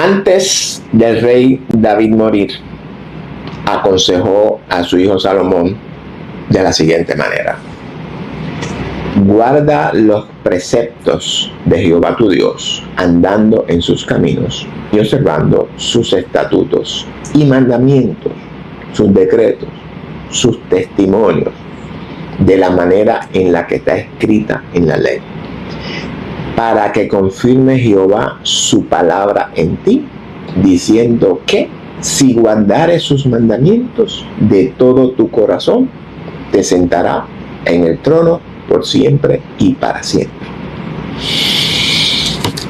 Antes del rey David morir, aconsejó a su hijo Salomón de la siguiente manera: guarda los preceptos de Jehová tu Dios, andando en sus caminos y observando sus estatutos y mandamientos, sus decretos, sus testimonios, de la manera en la que está escrita en la ley, para que confirme Jehová su palabra en ti, diciendo que si guardares sus mandamientos de todo tu corazón, te sentará en el trono por siempre y para siempre.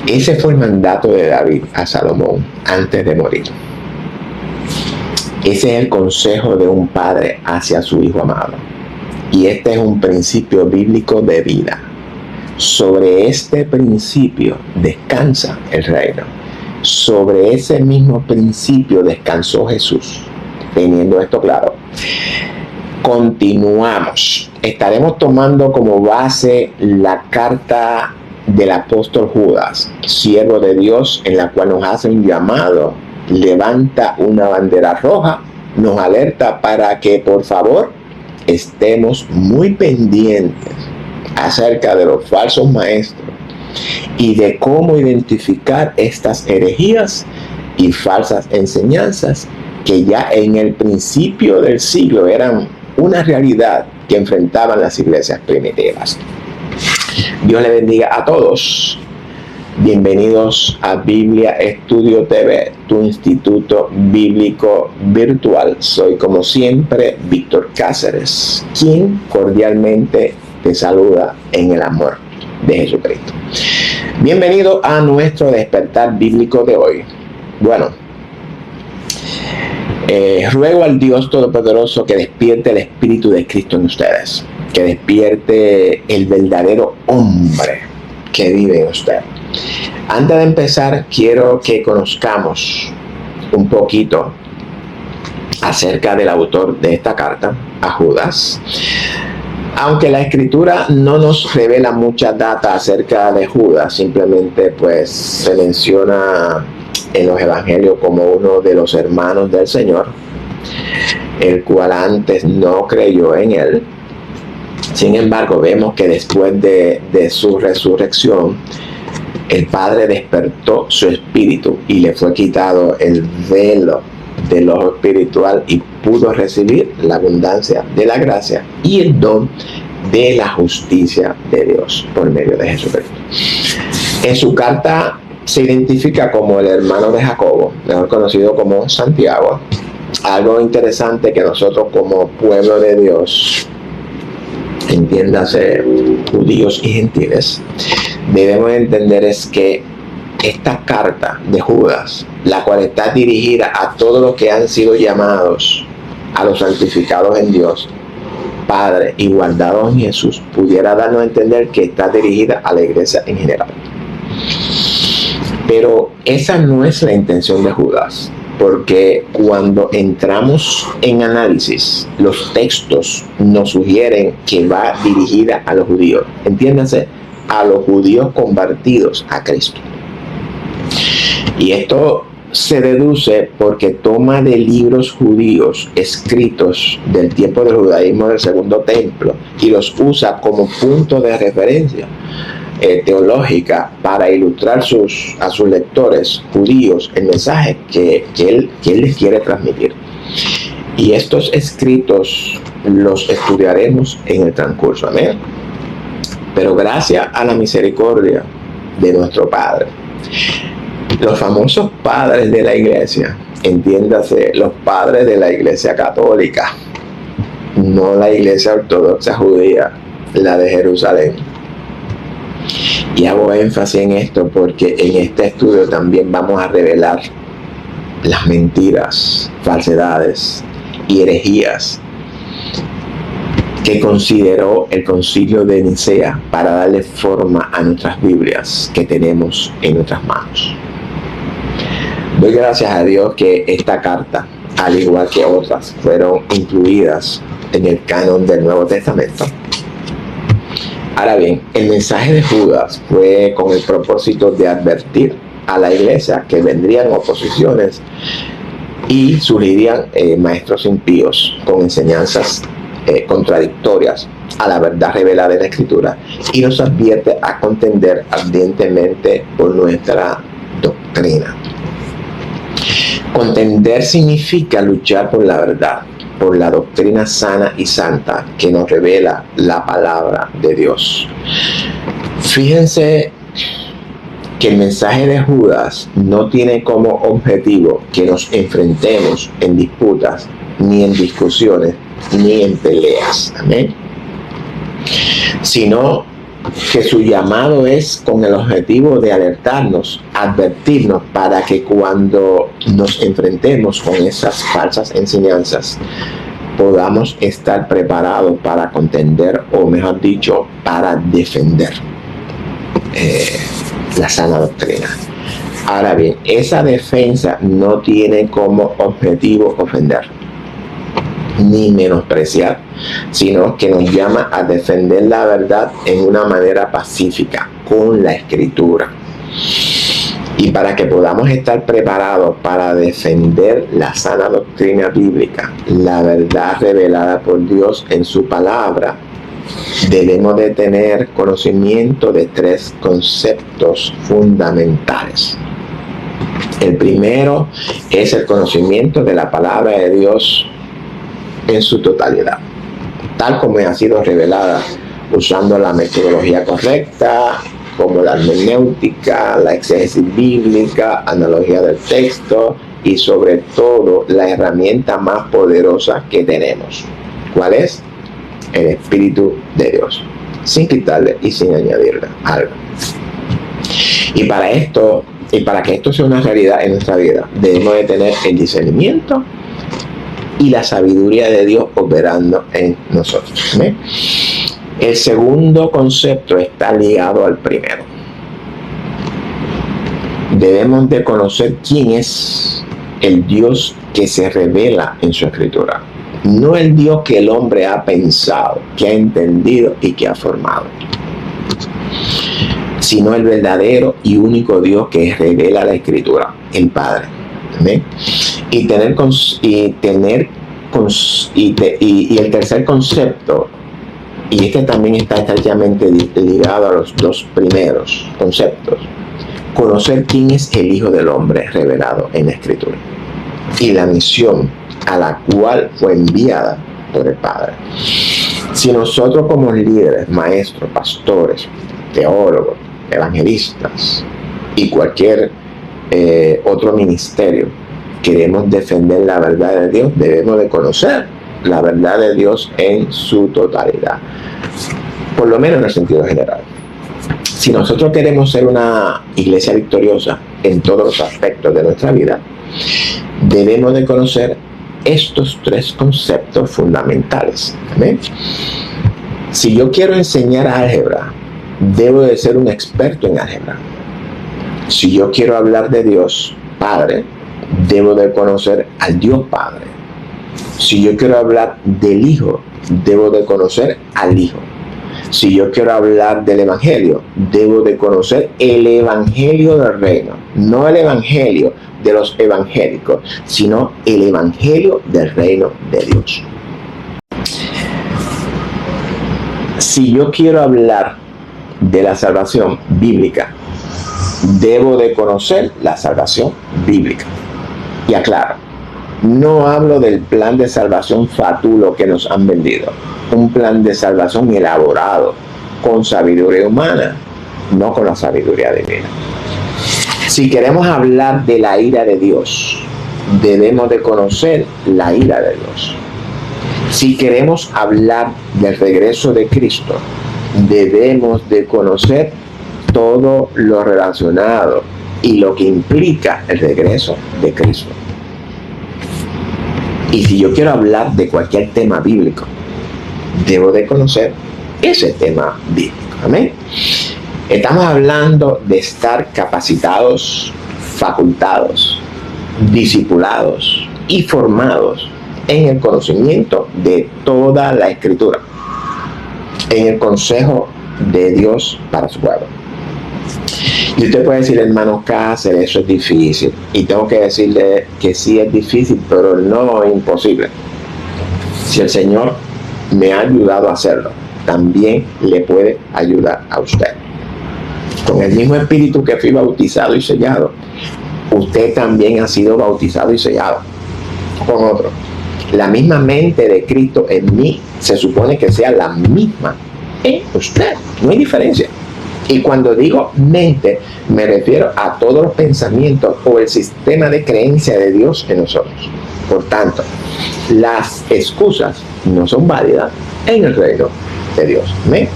Ese fue el mandato de David a Salomón antes de morir. Ese es el consejo de un padre hacia su hijo amado. Y este es un principio bíblico de vida. Sobre este principio descansa el reino. Sobre ese mismo principio descansó Jesús. Teniendo esto claro, continuamos. Estaremos tomando como base la carta del apóstol Judas, siervo de Dios, en la cual nos hace un llamado, levanta una bandera roja, nos alerta para que por favor estemos muy pendientes acerca de los falsos maestros y de cómo identificar estas herejías y falsas enseñanzas que ya en el principio del siglo eran una realidad que enfrentaban las iglesias primitivas. Dios le bendiga a todos. Bienvenidos a Biblia Estudio TV, tu instituto bíblico virtual. Soy, como siempre, Víctor Cáceres, quien cordialmente te saluda en el amor de Jesucristo. Bienvenido a nuestro despertar bíblico de hoy. Bueno, ruego al Dios Todopoderoso que despierte el Espíritu de Cristo en ustedes, que despierte el verdadero hombre que vive en usted. Antes de empezar, quiero que conozcamos un poquito acerca del autor de esta carta, a Judas. Aunque la escritura no nos revela mucha data acerca de Judas, simplemente pues se menciona en los evangelios como uno de los hermanos del Señor, el cual antes no creyó en él. Sin embargo, vemos que después de su resurrección, el Padre despertó su espíritu y le fue quitado el velo del ojo espiritual y pudo recibir la abundancia de la gracia y el don de la justicia de Dios por medio de Jesucristo. En su carta se identifica como el hermano de Jacobo, mejor conocido como Santiago. Algo interesante que nosotros como pueblo de Dios, entiéndase judíos y gentiles, debemos entender es que esta carta de Judas, la cual está dirigida a todos los que han sido llamados a los santificados en Dios, Padre, y guardados en Jesús, pudiera darnos a entender que está dirigida a la iglesia en general. Pero esa no es la intención de Judas, porque cuando entramos en análisis, los textos nos sugieren que va dirigida a los judíos. Entiéndanse, a los judíos convertidos a Cristo. Y esto se deduce porque toma de libros judíos escritos del tiempo del judaísmo del Segundo Templo y los usa como punto de referencia teológica para ilustrar a sus lectores judíos el mensaje que él les quiere transmitir. Y estos escritos los estudiaremos en el transcurso. Amén. Pero gracias a la misericordia de nuestro Padre, los famosos padres de la iglesia, entiéndase, los padres de la iglesia católica, no la iglesia ortodoxa judía, la de Jerusalén. Y hago énfasis en esto porque en este estudio también vamos a revelar las mentiras, falsedades y herejías que consideró el Concilio de Nicea para darle forma a nuestras Biblias que tenemos en nuestras manos. Doy gracias a Dios que esta carta, al igual que otras, fueron incluidas en el canon del Nuevo Testamento. Ahora bien, el mensaje de Judas fue con el propósito de advertir a la iglesia que vendrían oposiciones y surgirían maestros impíos con enseñanzas contradictorias a la verdad revelada en la Escritura, y nos advierte a contender ardientemente por nuestra doctrina. Contender significa luchar por la verdad, por la doctrina sana y santa que nos revela la palabra de Dios. Fíjense que el mensaje de Judas no tiene como objetivo que nos enfrentemos en disputas, ni en discusiones, ni en peleas. Amén. Sino que su llamado es con el objetivo de alertarnos, advertirnos, para que cuando nos enfrentemos con esas falsas enseñanzas podamos estar preparados para contender, o mejor dicho, para defender la sana doctrina. Ahora bien, esa defensa no tiene como objetivo ofender ni menospreciar, sino que nos llama a defender la verdad en una manera pacífica, con la Escritura. Y para que podamos estar preparados para defender la sana doctrina bíblica, la verdad revelada por Dios en su palabra, debemos de tener conocimiento de 3 conceptos fundamentales. El primero es el conocimiento de la palabra de Dios en su totalidad, tal como ha sido revelada, usando la metodología correcta, como la hermenéutica, la exégesis bíblica, analogía del texto, y sobre todo la herramienta más poderosa que tenemos. ¿Cuál es? El Espíritu de Dios, sin quitarle y sin añadirle algo. Y para esto, y para que esto sea una realidad en nuestra vida, debemos de tener el discernimiento y la sabiduría de Dios operando en nosotros. ¿Ven? El segundo concepto está ligado al primero. Debemos de conocer quién es el Dios que se revela en su Escritura. No el Dios que el hombre ha pensado, que ha entendido y que ha formado, sino el verdadero y único Dios que revela la Escritura, el Padre. ¿Ven? Y el tercer concepto, y este también está estrechamente ligado a los 2 primeros conceptos: conocer quién es el Hijo del Hombre revelado en la Escritura y la misión a la cual fue enviada por el Padre. Si nosotros, como líderes, maestros, pastores, teólogos, evangelistas y cualquier otro ministerio, queremos defender la verdad de Dios, debemos de conocer la verdad de Dios en su totalidad, por lo menos en el sentido general. Si nosotros queremos ser una iglesia victoriosa en todos los aspectos de nuestra vida, debemos de conocer estos 3 conceptos fundamentales. ¿Ven? Si yo quiero enseñar álgebra, debo de ser un experto en álgebra. Si yo quiero hablar de Dios Padre, debo de conocer al Dios Padre. Si yo quiero hablar del Hijo, debo de conocer al Hijo. Si yo quiero hablar del Evangelio, debo de conocer el Evangelio del Reino. No el Evangelio de los evangélicos, sino el Evangelio del Reino de Dios. Si yo quiero hablar de la salvación bíblica, debo de conocer la salvación bíblica. Y aclaro, no hablo del plan de salvación fatulo que nos han vendido, un plan de salvación elaborado con sabiduría humana, no con la sabiduría divina. Si queremos hablar de la ira de Dios, debemos de conocer la ira de Dios. Si queremos hablar del regreso de Cristo, debemos de conocer todo lo relacionado y lo que implica el regreso de Cristo. Y si yo quiero hablar de cualquier tema bíblico, debo de conocer ese tema bíblico. Amén. Estamos hablando de estar capacitados, facultados, discipulados y formados en el conocimiento de toda la Escritura, en el consejo de Dios para su pueblo. Y usted puede decir, hermano Cáceres, eso es difícil. Y tengo que decirle que sí es difícil, pero no es imposible. Si el Señor me ha ayudado a hacerlo, también le puede ayudar a usted. Con el mismo espíritu que fui bautizado y sellado, usted también ha sido bautizado y sellado con otro. La misma mente de Cristo en mí se supone que sea la misma en usted. No hay diferencia. Y cuando digo mente, me refiero a todos los pensamientos o el sistema de creencia de Dios en nosotros. Por tanto, las excusas no son válidas en el reino de Dios. ¿Amén?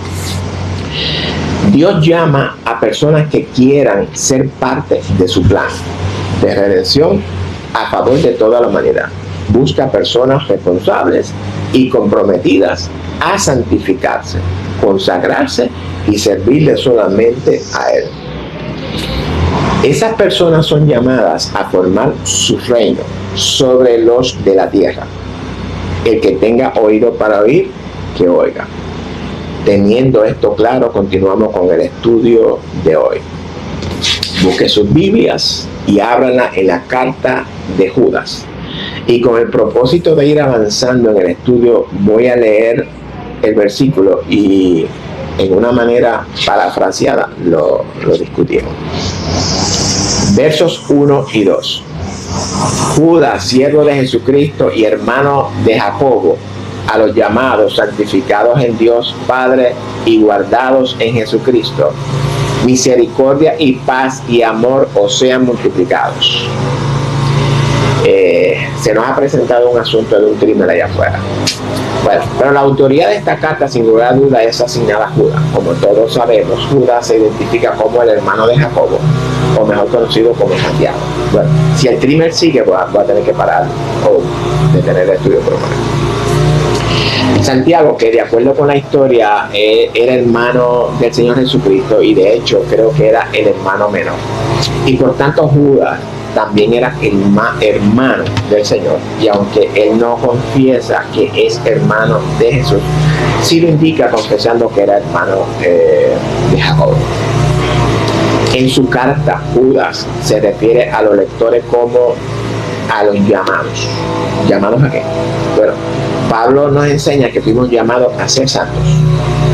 Dios llama a personas que quieran ser parte de su plan de redención a favor de toda la humanidad. Busca personas responsables y comprometidas a santificarse, consagrarse y servirle solamente a Él. Esas personas son llamadas a formar su reino sobre los de la tierra. El que tenga oído para oír, que oiga. Teniendo esto claro, continuamos con el estudio de hoy. Busque sus Biblias y ábranla en la carta de Judas. Y con el propósito de ir avanzando en el estudio, voy a leer el versículo y en una manera parafraseada lo discutimos. Versos 1 y 2. Judas, siervo de Jesucristo y hermano de Jacobo, a los llamados, santificados en Dios Padre y guardados en Jesucristo, misericordia y paz y amor os sean multiplicados. Se nos ha presentado un asunto de un crimen allá afuera. Bueno, pero la autoría de esta carta sin lugar a duda es asignada a Judas. Como todos sabemos, Judas se identifica como el hermano de Jacobo, o mejor conocido como Santiago. Bueno, si el crimen sigue, voy a tener que parar o detener el estudio por un momento. Santiago, que de acuerdo con la historia era hermano del Señor Jesucristo y de hecho creo que era el hermano menor. Y por tanto Judas también era hermano del Señor, y aunque él no confiesa que es hermano de Jesús, sí lo indica confesando que era hermano de Jacob. En su carta, Judas se refiere a los lectores como a los llamados. ¿Llamados a qué? Bueno, Pablo nos enseña que fuimos llamados a ser santos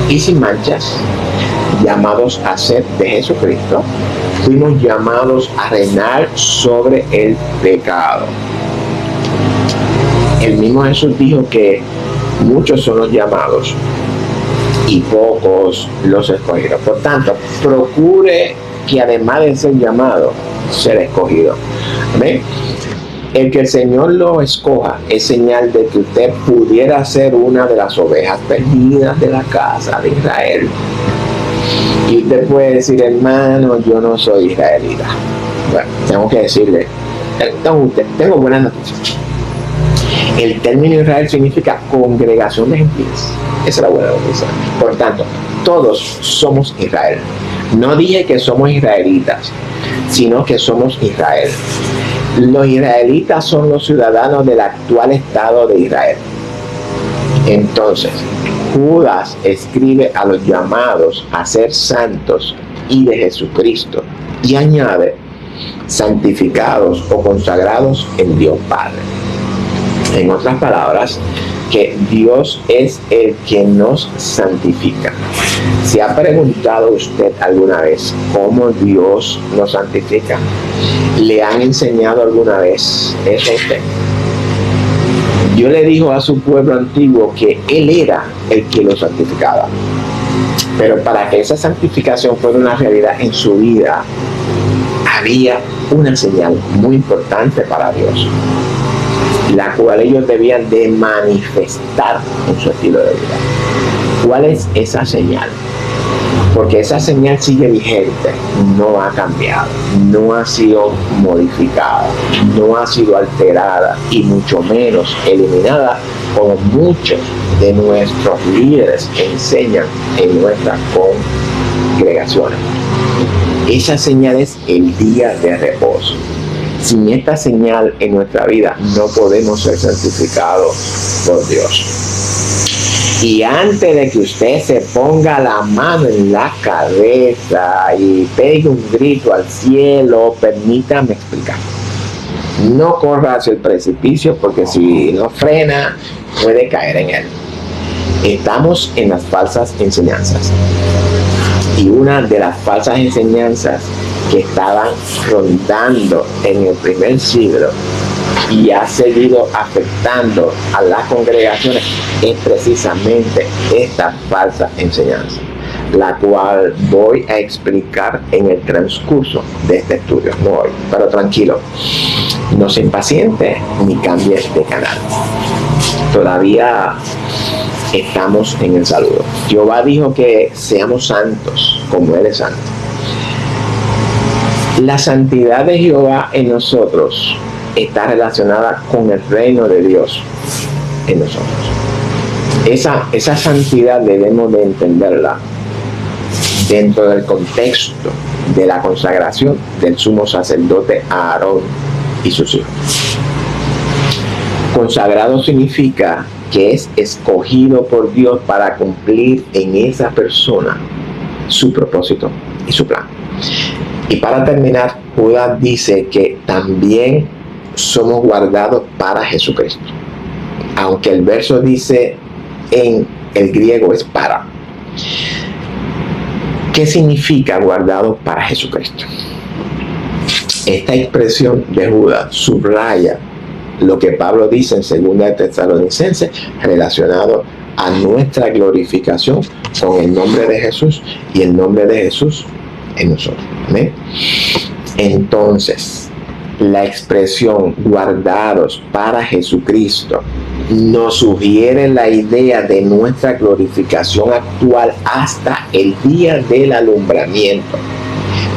y sin manchas, llamados a ser de Jesucristo, fuimos llamados a reinar sobre el pecado. El mismo Jesús dijo que muchos son los llamados y pocos los escogidos. Por tanto, procure que además de ser llamado, ser escogido. ¿Amén? El que el Señor lo escoja es señal de que usted pudiera ser una de las ovejas perdidas de la casa de Israel. Y usted puede decir, hermano, yo no soy israelita. Bueno, tengo que decirle, tengo buenas noticias. El término Israel significa congregación de gentiles. Esa es la buena noticia. Por tanto, todos somos Israel. No dije que somos israelitas, sino que somos Israel. Los israelitas son los ciudadanos del actual Estado de Israel. Entonces, Judas escribe a los llamados a ser santos y de Jesucristo y añade santificados o consagrados en Dios Padre. En otras palabras, que Dios es el que nos santifica. ¿Se ha preguntado usted alguna vez cómo Dios nos santifica? ¿Le han enseñado alguna vez eso a usted? Dios le dijo a su pueblo antiguo que Él era el que lo santificaba. Pero para que esa santificación fuera una realidad en su vida, había una señal muy importante para Dios, la cual ellos debían de manifestar en su estilo de vida. ¿Cuál es esa señal? Porque esa señal sigue vigente, no ha cambiado, no ha sido modificada, no ha sido alterada y mucho menos eliminada como muchos de nuestros líderes enseñan en nuestras congregaciones. Esa señal es el día de reposo. Sin esta señal en nuestra vida no podemos ser santificados por Dios. Y antes de que usted se ponga la mano en la cabeza y pegue un grito al cielo, permítame explicar. No corra hacia el precipicio, porque si no frena, puede caer en él. Estamos en las falsas enseñanzas. Y una de las falsas enseñanzas que estaban rondando en el primer siglo y ha seguido afectando a las congregaciones es precisamente esta falsa enseñanza, la cual voy a explicar en el transcurso de este estudio, no hoy. Pero tranquilo, no se impaciente ni cambies de canal. Todavía estamos en el saludo. Jehová dijo que seamos santos como Él es santo. La santidad de Jehová en nosotros está relacionada con el reino de Dios en nosotros. Esa santidad debemos de entenderla dentro del contexto de la consagración del sumo sacerdote Aarón y sus hijos. Consagrado significa que es escogido por Dios para cumplir en esa persona su propósito y su plan. Y para terminar, Judas dice que también somos guardados para Jesucristo. Aunque el verso dice en el griego es para. ¿Qué significa guardados para Jesucristo? Esta expresión de Judas subraya lo que Pablo dice en 2 de Tesalonicenses relacionado a nuestra glorificación con el nombre de Jesús y el nombre de Jesús en nosotros. ¿Amén? Entonces, la expresión guardados para Jesucristo nos sugiere la idea de nuestra glorificación actual hasta el día del alumbramiento.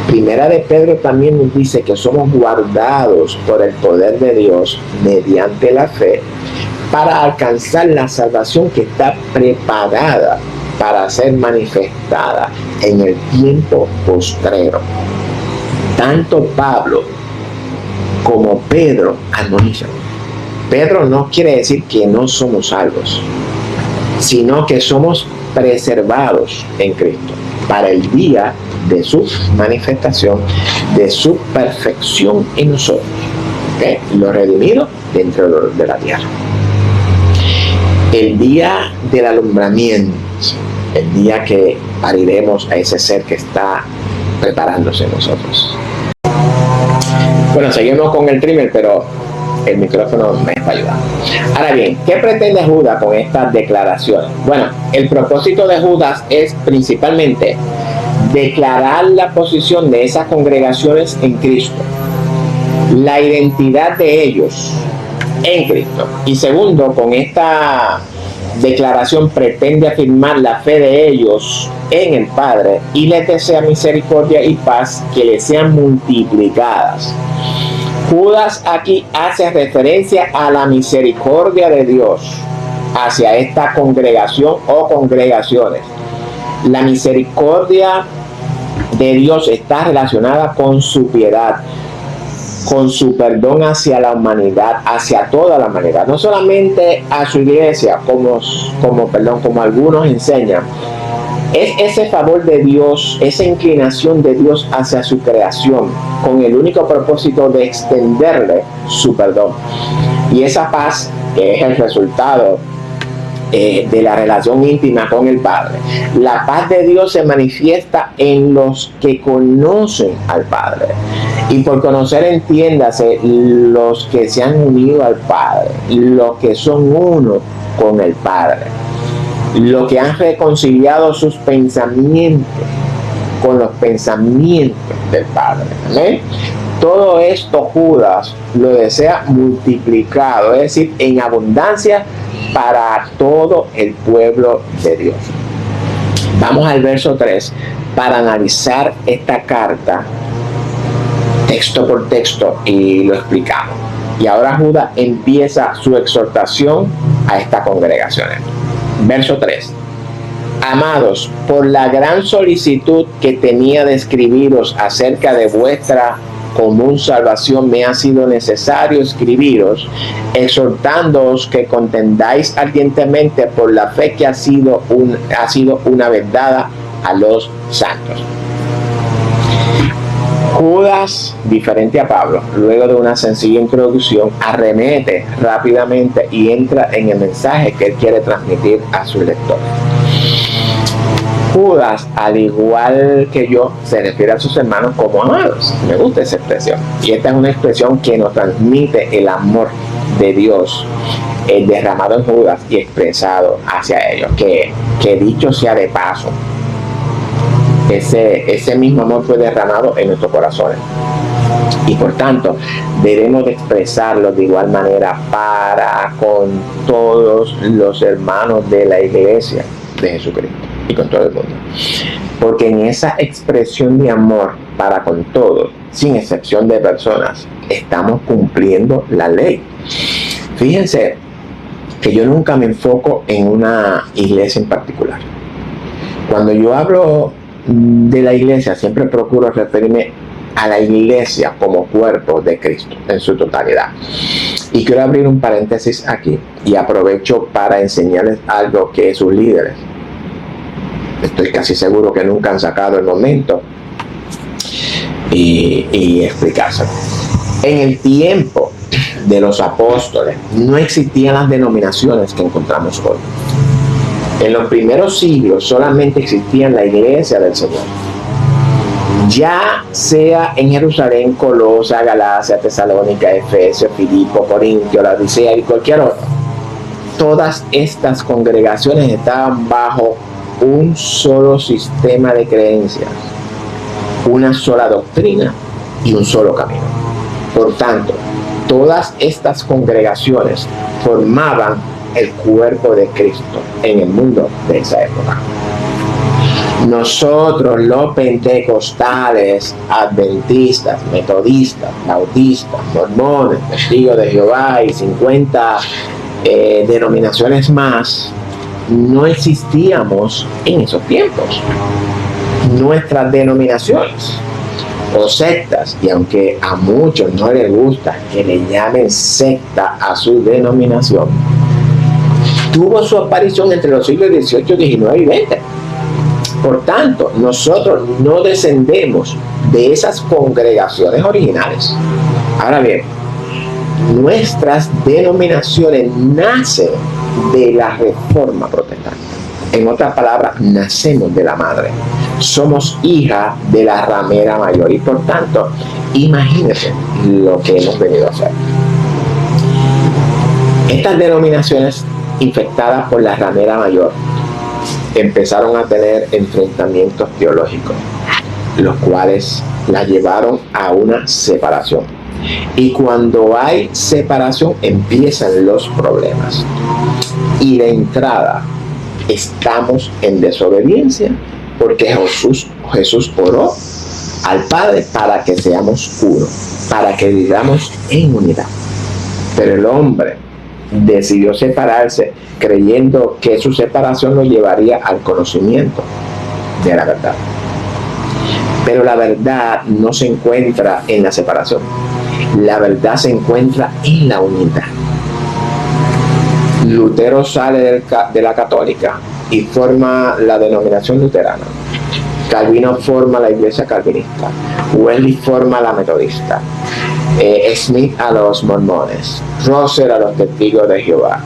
Primera de Pedro también nos dice que somos guardados por el poder de Dios mediante la fe para alcanzar la salvación que está preparada para ser manifestada en el tiempo postrero. Tanto Pablo como Pedro admonichan. Pedro no quiere decir que no somos salvos, sino que somos preservados en Cristo para el día de su manifestación, de su perfección en nosotros. ¿Okay? Los redimidos dentro de la tierra. El día del alumbramiento, el día que pariremos a ese ser que está preparándose en nosotros. Bueno, seguimos con el trimmer, pero el micrófono me está ayudando. Ahora bien, ¿qué pretende Judas con estas declaraciones? Bueno, el propósito de Judas es principalmente declarar la posición de esas congregaciones en Cristo, la identidad de ellos en Cristo. Y segundo, con esta declaración pretende afirmar la fe de ellos en el Padre y les desea misericordia y paz que les sean multiplicadas. Judas aquí hace referencia a la misericordia de Dios hacia esta congregación o congregaciones. La misericordia de Dios está relacionada con su piedad, con su perdón hacia la humanidad, hacia toda la humanidad, no solamente a su iglesia, como algunos enseñan. Es ese favor de Dios, esa inclinación de Dios hacia su creación, con el único propósito de extenderle su perdón. Y esa paz, que es el resultado de la relación íntima con el Padre. La paz de Dios se manifiesta en los que conocen al Padre. Y por conocer, entiéndase, los que se han unido al Padre, los que son uno con el Padre, los que han reconciliado sus pensamientos con los pensamientos del Padre. ¿Amén? Todo esto Judas lo desea multiplicado, es decir, en abundancia para todo el pueblo de Dios. Vamos al verso 3 para analizar esta carta texto por texto y lo explicamos. Y ahora Judas empieza su exhortación a esta congregación. Verso 3. Amados, por la gran solicitud que tenía de escribiros acerca de vuestra común salvación, me ha sido necesario escribiros, exhortándoos que contendáis ardientemente por la fe que ha sido una verdad a los santos. Judas, diferente a Pablo, luego de una sencilla introducción, arremete rápidamente y entra en el mensaje que él quiere transmitir a sus lectores. Judas, al igual que yo, se refiere a sus hermanos como amados. Me gusta esa expresión. Y esta es una expresión que nos transmite el amor de Dios, el derramado en Judas y expresado hacia ellos. Que dicho sea de paso, ese mismo amor fue derramado en nuestros corazones. Y por tanto, debemos de expresarlo de igual manera para con todos los hermanos de la iglesia de Jesucristo y con todo el mundo. Porque en esa expresión de amor para con todos, sin excepción de personas, estamos cumpliendo la ley. Fíjense que yo nunca me enfoco en una iglesia en particular. Cuando yo hablo de la iglesia, siempre procuro referirme a la iglesia como cuerpo de Cristo en su totalidad. Y quiero abrir un paréntesis aquí y aprovecho para enseñarles algo que sus líderes, estoy casi seguro que nunca han sacado el momento y explicárselo. En el tiempo de los apóstoles no existían las denominaciones que encontramos hoy. En los primeros siglos solamente existía la iglesia del Señor. Ya sea en Jerusalén, Colosa, Galacia, Tesalónica, Efesio, Filipo, Corintio, la Odisea y cualquier otra, todas estas congregaciones estaban bajo un solo sistema de creencias, una sola doctrina y un solo camino. Por tanto, todas estas congregaciones formaban el cuerpo de Cristo en el mundo de esa época. Nosotros, los pentecostales, adventistas, metodistas, bautistas, mormones, testigos de Jehová y 50 denominaciones más, no existíamos en esos tiempos. Nuestras denominaciones o sectas, y aunque a muchos no les gusta que le llamen secta a su denominación, tuvo su aparición entre los siglos XVIII, XIX y XX. Por tanto, nosotros no descendemos de esas congregaciones originales. Ahora bien, nuestras denominaciones nacen de la Reforma Protestante. En otras palabras, nacemos de la madre. Somos hija de la ramera mayor y por tanto, imagínense lo que hemos venido a hacer. Estas denominaciones infectadas por la ramera mayor empezaron a tener enfrentamientos teológicos, los cuales la llevaron a una separación. Y cuando hay separación empiezan los problemas. Y de entrada estamos en desobediencia porque Jesús oró al Padre para que seamos uno, para que vivamos en unidad. Pero el hombre decidió separarse creyendo que su separación lo llevaría al conocimiento de la verdad. Pero la verdad no se encuentra en la separación. La verdad se encuentra en la unidad. Lutero sale de la católica y forma la denominación luterana. Calvino forma la iglesia calvinista. Wesley forma la metodista. Smith a los mormones. Russell a los testigos de Jehová.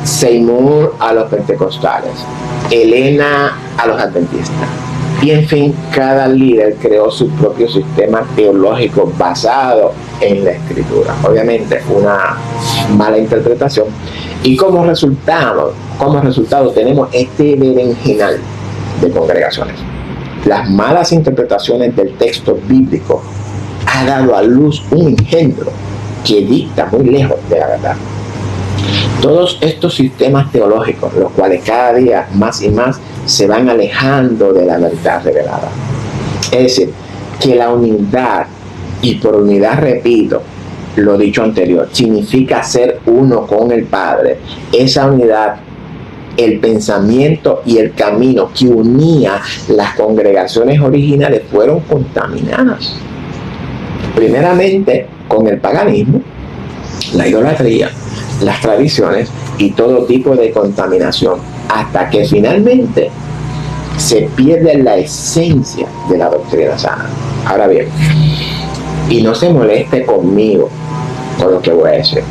Seymour a los pentecostales. Elena a los adventistas. Y en fin, cada líder creó su propio sistema teológico basado en la escritura. Obviamente una mala interpretación. Y como resultado tenemos este berenjenal de congregaciones. Las malas interpretaciones del texto bíblico ha dado a luz un engendro que dicta muy lejos de la verdad. Todos estos sistemas teológicos, los cuales cada día más y más se van alejando de la verdad revelada. Es decir, que la unidad, y por unidad repito lo dicho anterior, significa ser uno con el Padre. Esa unidad, el pensamiento y el camino que unía las congregaciones originales fueron contaminadas. Primeramente con el paganismo, la idolatría, las tradiciones y todo tipo de contaminación, hasta que finalmente se pierde la esencia de la doctrina sana. Ahora bien, y no se moleste conmigo con lo que voy a decir,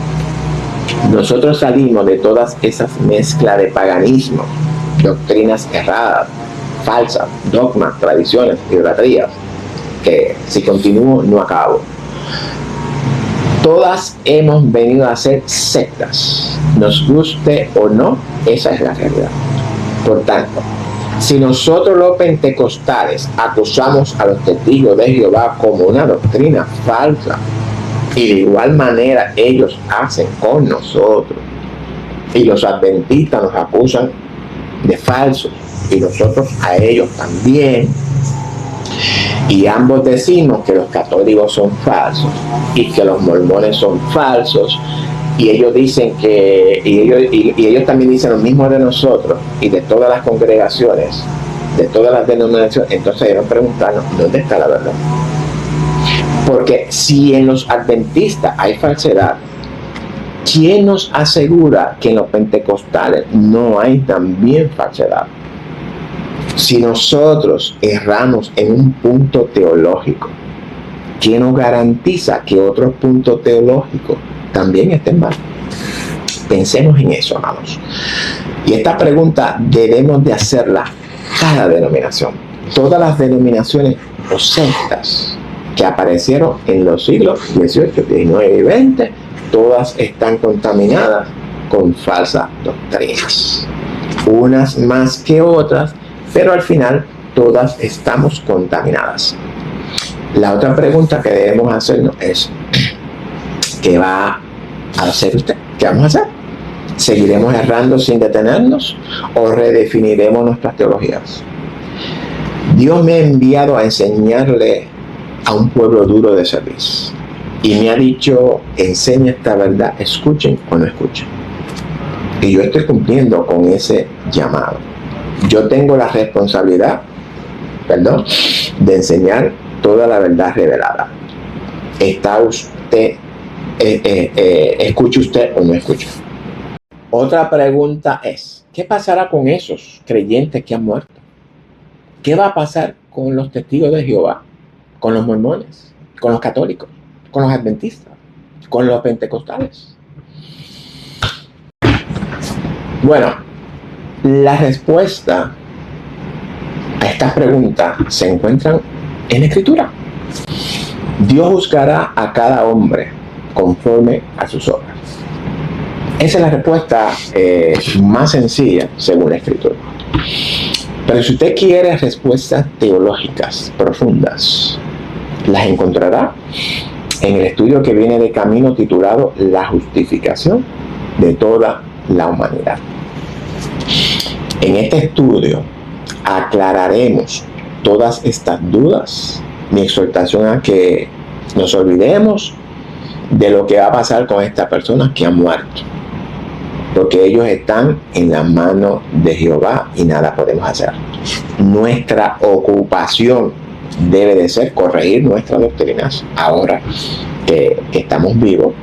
nosotros salimos de todas esas mezclas de paganismo, doctrinas erradas, falsas, dogmas, tradiciones, idolatrías, que si continúo no acabo. Todas hemos venido a ser sectas, nos guste o no, esa es la realidad. Por tanto, si nosotros los pentecostales acusamos a los testigos de Jehová como una doctrina falsa, y de igual manera ellos hacen con nosotros, y los adventistas nos acusan de falsos, y nosotros a ellos también, y ambos decimos que los católicos son falsos y que los mormones son falsos, y ellos dicen que y ellos también dicen lo mismo de nosotros y de todas las congregaciones, de todas las denominaciones. Entonces debemos preguntarnos dónde está la verdad, porque si en los adventistas hay falsedad, ¿quién nos asegura que en los pentecostales no hay también falsedad? Si nosotros erramos en un punto teológico, ¿quién nos garantiza que otros puntos teológicos también estén mal? Pensemos en eso, amados. Y esta pregunta debemos de hacerla cada denominación. Todas las denominaciones o sectas que aparecieron en los siglos XVIII, XIX y XX, todas están contaminadas con falsas doctrinas. Unas más que otras, pero al final todas estamos contaminadas. La otra pregunta que debemos hacernos es, ¿qué va a hacer usted? ¿Qué vamos a hacer? ¿Seguiremos errando sin detenernos o redefiniremos nuestras teologías? Dios me ha enviado a enseñarle a un pueblo duro de cerviz y me ha dicho, enseña esta verdad, escuchen o no escuchen. Y yo estoy cumpliendo con ese llamado. Yo tengo la responsabilidad, de enseñar toda la verdad revelada. ¿Está usted, escucha usted o no escucha? Otra pregunta es, ¿qué pasará con esos creyentes que han muerto? ¿Qué va a pasar con los testigos de Jehová? ¿Con los mormones? ¿Con los católicos? ¿Con los adventistas? ¿Con los pentecostales? Bueno, la respuesta a estas preguntas se encuentran en la Escritura. Dios juzgará a cada hombre conforme a sus obras. Esa es la respuesta más sencilla según la Escritura. Pero si usted quiere respuestas teológicas profundas, las encontrará en el estudio que viene de camino titulado La justificación de toda la humanidad. En este estudio aclararemos todas estas dudas. Mi exhortación a que nos olvidemos de lo que va a pasar con estas personas que han muerto, porque ellos están en la mano de Jehová y nada podemos hacer. Nuestra ocupación debe de ser corregir nuestras doctrinas ahora que estamos vivos,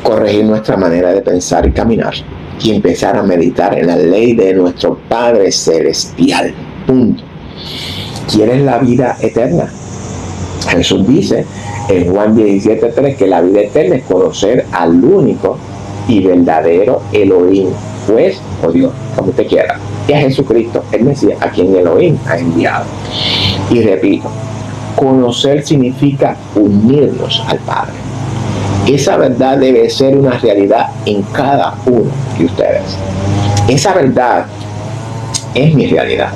corregir nuestra manera de pensar y caminar y empezar a meditar en la ley de nuestro Padre Celestial. Punto. ¿Quieres la vida eterna? Jesús dice en Juan 17:3 que la vida eterna es conocer al único y verdadero Elohim, pues, o Dios, como usted quiera, y a Jesucristo, el Mesías, a quien Elohim ha enviado. Y repito, conocer significa unirnos al Padre. Esa verdad debe ser una realidad en cada uno de ustedes. Esa verdad es mi realidad.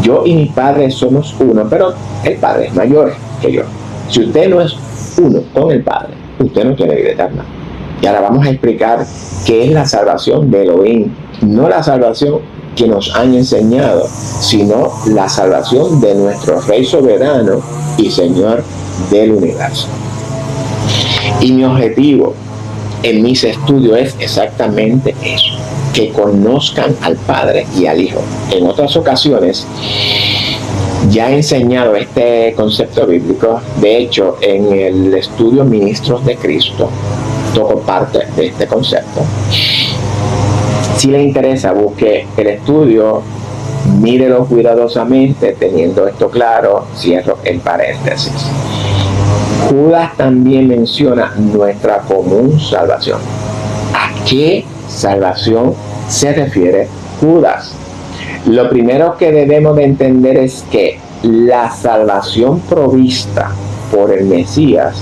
Yo y mi Padre somos uno, pero el Padre es mayor que yo. Si usted no es uno con el Padre, usted no tiene vida eterna. Y ahora vamos a explicar qué es la salvación de Elohim. No la salvación que nos han enseñado, sino la salvación de nuestro Rey soberano y Señor del universo. Y mi objetivo en mis estudios es exactamente eso, que conozcan al Padre y al Hijo. En otras ocasiones Ya he enseñado este concepto bíblico. De hecho, en el estudio Ministros de Cristo toco parte de este concepto. Si le interesa, busque el estudio, mírelo cuidadosamente, teniendo esto claro, cierro el paréntesis. Judas también menciona nuestra común salvación. ¿A qué salvación se refiere Judas? Lo primero que debemos de entender es que la salvación provista por el Mesías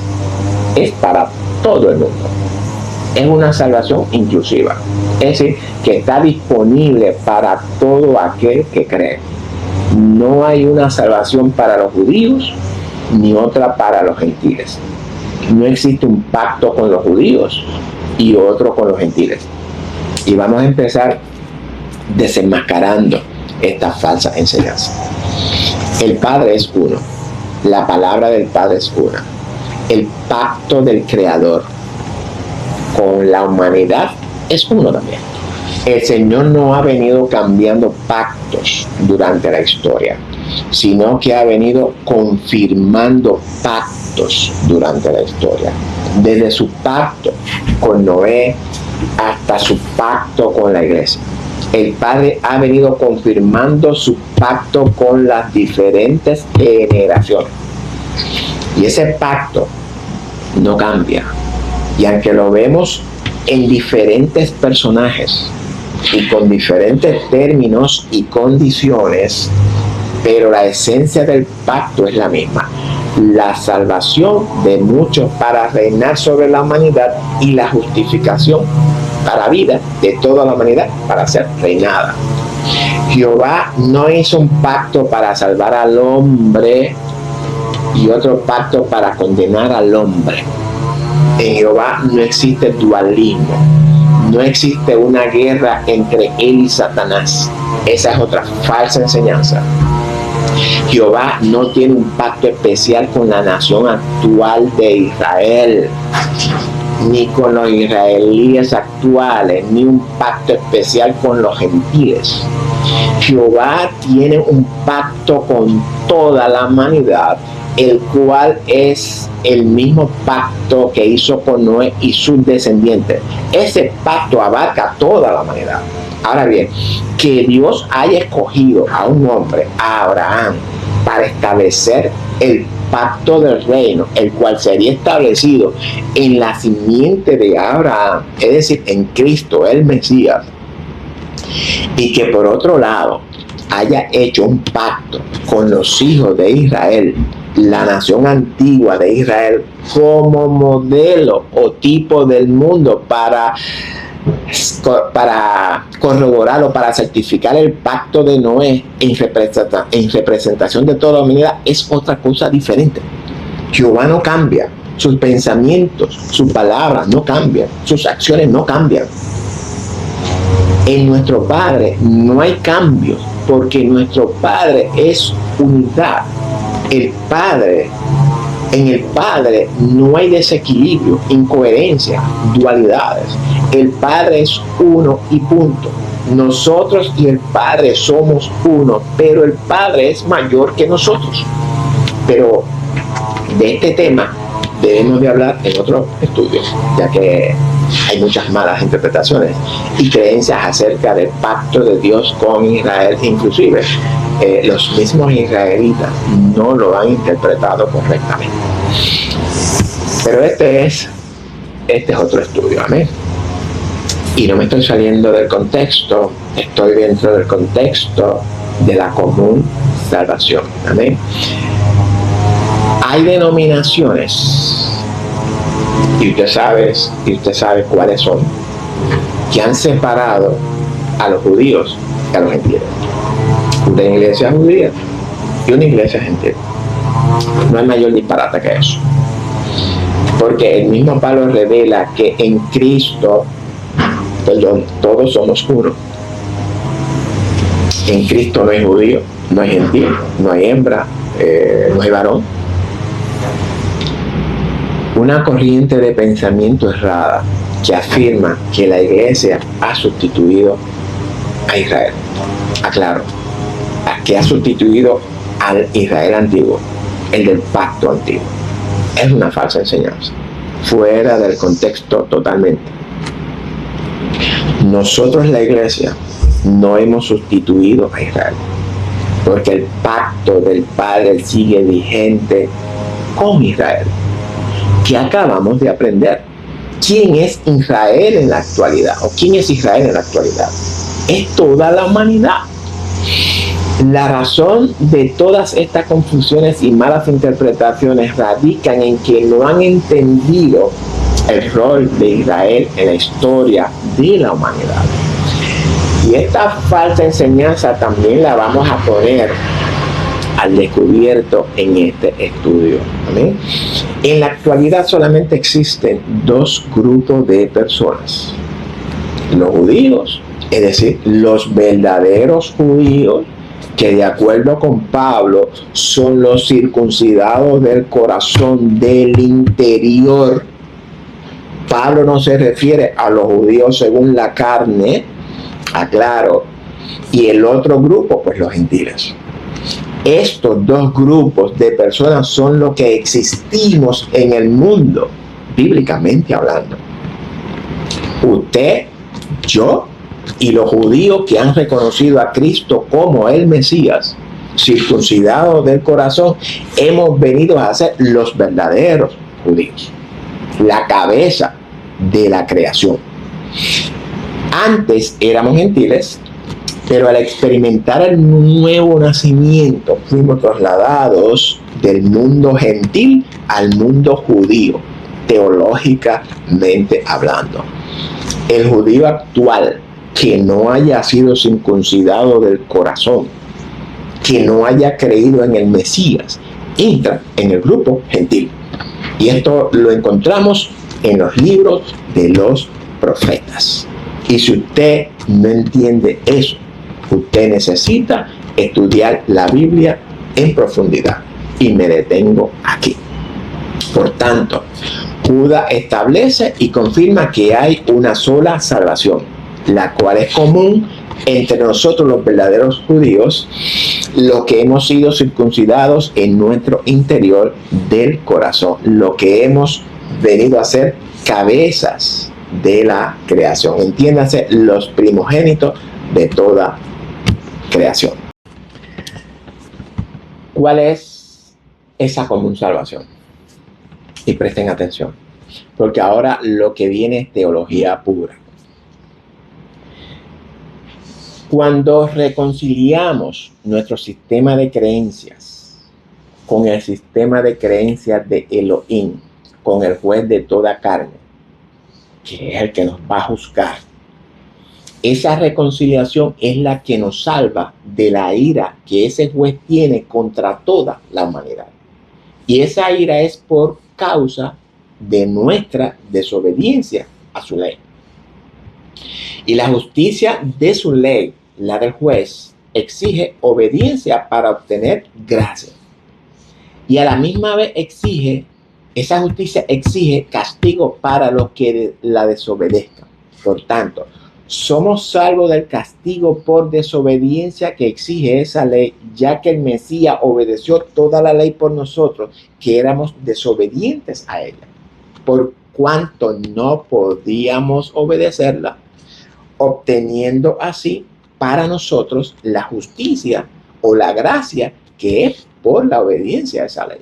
es para todo el mundo. Es una salvación inclusiva, es decir, que está disponible para todo aquel que cree. No hay una salvación para los judíos ni otra para los gentiles. No existe un pacto con los judíos y otro con los gentiles. Y vamos a empezar desenmascarando esta falsa enseñanza. El Padre es uno. La palabra del Padre es una. El pacto del Creador con la humanidad es uno también. El Señor no ha venido cambiando pactos durante la historia, sino que ha venido confirmando pactos durante la historia. Desde su pacto con Noé hasta su pacto con la iglesia. El Padre ha venido confirmando su pacto con las diferentes generaciones. Y ese pacto no cambia. Y aunque lo vemos en diferentes personajes y con diferentes términos y condiciones, pero la esencia del pacto es la misma. La salvación de muchos para reinar sobre la humanidad y la justificación para vida de toda la humanidad para ser reinada. Jehová no hizo un pacto para salvar al hombre y otro pacto para condenar al hombre. En Jehová no existe dualismo, no existe una guerra entre él y Satanás. Esa es otra falsa enseñanza. Jehová no tiene un pacto especial con la nación actual de Israel, ni con los israelíes actuales, ni un pacto especial con los gentiles. Jehová tiene un pacto con toda la humanidad, el cual es el mismo pacto que hizo con Noé y sus descendientes. Ese pacto abarca toda la humanidad. Ahora bien, que Dios haya escogido a un hombre, a Abraham, para establecer el pacto del reino, el cual sería establecido en la simiente de Abraham, es decir, en Cristo, el Mesías, y que por otro lado haya hecho un pacto con los hijos de Israel, la nación antigua de Israel, como modelo o tipo del mundo para corroborar o para certificar el pacto de Noé en representación de toda la humanidad, es otra cosa diferente. Jehová no cambia, sus pensamientos, sus palabras no cambian, sus acciones no cambian. En nuestro Padre no hay cambios, porque nuestro Padre es unidad. En el Padre no hay desequilibrio, incoherencia, dualidades. El Padre es uno y punto. Nosotros y el Padre somos uno, pero el Padre es mayor que nosotros. Pero de este tema debemos de hablar en otro estudio, ya que hay muchas malas interpretaciones y creencias acerca del pacto de Dios con Israel. Inclusive los mismos israelitas no lo han interpretado correctamente. Pero este es otro estudio, amén. Y no me estoy saliendo del contexto, estoy dentro del contexto de la común salvación, amén. Hay denominaciones, y usted sabe cuáles son, que han separado a los judíos y a los gentiles. Una iglesia judía y una iglesia gentil. No hay mayor disparate que eso. Porque el mismo Pablo revela que en Cristo, todos somos uno. En Cristo no hay judío, no hay gentil, no hay hembra, no hay varón. Una corriente de pensamiento errada que afirma que la iglesia ha sustituido a Israel. Aclaro, que ha sustituido al Israel antiguo, el del pacto antiguo. Es una falsa enseñanza, fuera del contexto totalmente. Nosotros, la iglesia, no hemos sustituido a Israel, porque el pacto del Padre sigue vigente con Israel. ¿Qué acabamos de aprender? ¿Quién es Israel en la actualidad? ¿O quién es Israel en la actualidad? Es toda la humanidad. La razón de todas estas confusiones y malas interpretaciones radican en que no han entendido el rol de Israel en la historia de la humanidad. Y esta falsa enseñanza también la vamos a poner al descubierto en este estudio. ¿Amén? En la actualidad solamente existen dos grupos de personas: los judíos, es decir, los verdaderos judíos, que de acuerdo con Pablo son los circuncidados del corazón, del interior. Pablo no se refiere a los judíos según la carne, aclaro, y el otro grupo, pues los gentiles. Estos dos grupos de personas son los que existimos en el mundo, bíblicamente hablando. Usted, yo y los judíos que han reconocido a Cristo como el Mesías, circuncidados del corazón, hemos venido a ser los verdaderos judíos, la cabeza de la creación. Antes éramos gentiles, pero al experimentar el nuevo nacimiento fuimos trasladados del mundo gentil al mundo judío, teológicamente hablando. El judío actual que no haya sido circuncidado del corazón, que no haya creído en el Mesías, entra en el grupo gentil. Y esto lo encontramos en los libros de los profetas. Y si usted no entiende eso, usted necesita estudiar la Biblia en profundidad. Y me detengo aquí. Por tanto, Judas establece y confirma que hay una sola salvación, la cual es común entre nosotros los verdaderos judíos, los que hemos sido circuncidados en nuestro interior del corazón, lo que hemos venido a ser cabezas de la creación. Entiéndase, los primogénitos de toda creación. ¿Cuál es esa común salvación? Y presten atención, porque ahora lo que viene es teología pura. Cuando reconciliamos nuestro sistema de creencias con el sistema de creencias de Elohim, con el juez de toda carne, que es el que nos va a juzgar, esa reconciliación es la que nos salva de la ira que ese juez tiene contra toda la humanidad. Y esa ira es por causa de nuestra desobediencia a su ley. Y la justicia de su ley, la del juez, exige obediencia para obtener gracia. Y a la misma vez esa justicia exige castigo para los que la desobedezcan. Por tanto, somos salvos del castigo por desobediencia que exige esa ley, ya que el Mesías obedeció toda la ley por nosotros, que éramos desobedientes a ella, por cuanto no podíamos obedecerla, obteniendo así para nosotros la justicia o la gracia que es por la obediencia a esa ley.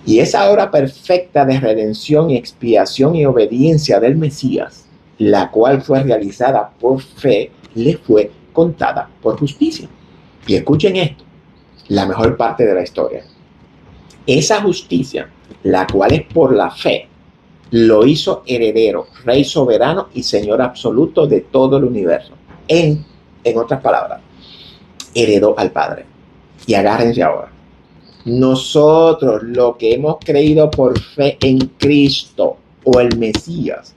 Y esa obra perfecta de redención y expiación y obediencia del Mesías, la cual fue realizada por fe, le fue contada por justicia. Y escuchen esto, la mejor parte de la historia. Esa justicia, la cual es por la fe, lo hizo heredero, rey soberano y señor absoluto de todo el universo. En otras palabras, heredó al Padre. Y agárrense ahora. Nosotros, lo que hemos creído por fe en Cristo o el Mesías,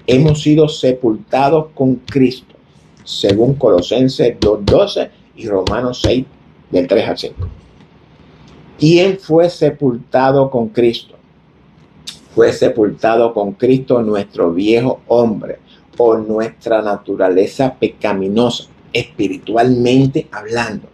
hemos sido sepultados con Cristo, según Colosenses 2:12 y Romanos 6, del 3 al 5. ¿Quién fue sepultado con Cristo? Fue sepultado con Cristo nuestro viejo hombre, o nuestra naturaleza pecaminosa, espiritualmente hablando.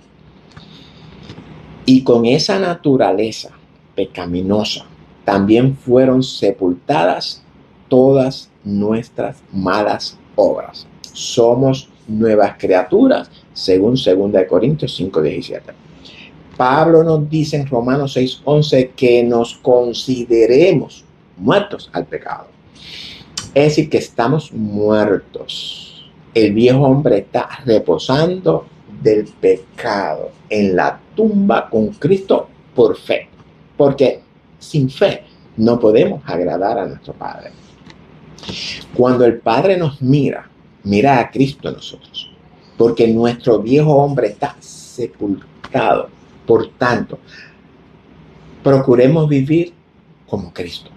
Y con esa naturaleza pecaminosa también fueron sepultadas todas nuestras malas obras. Somos nuevas criaturas, según 2 Corintios 5:17. Pablo nos dice en Romanos 6:11 que nos consideremos muertos al pecado. Es decir, que estamos muertos. El viejo hombre está reposando del pecado en la tumba con Cristo por fe. Porque sin fe no podemos agradar a nuestro Padre. Cuando el Padre nos mira a Cristo en nosotros. Porque nuestro viejo hombre está sepultado. Por tanto, procuremos vivir como Cristo.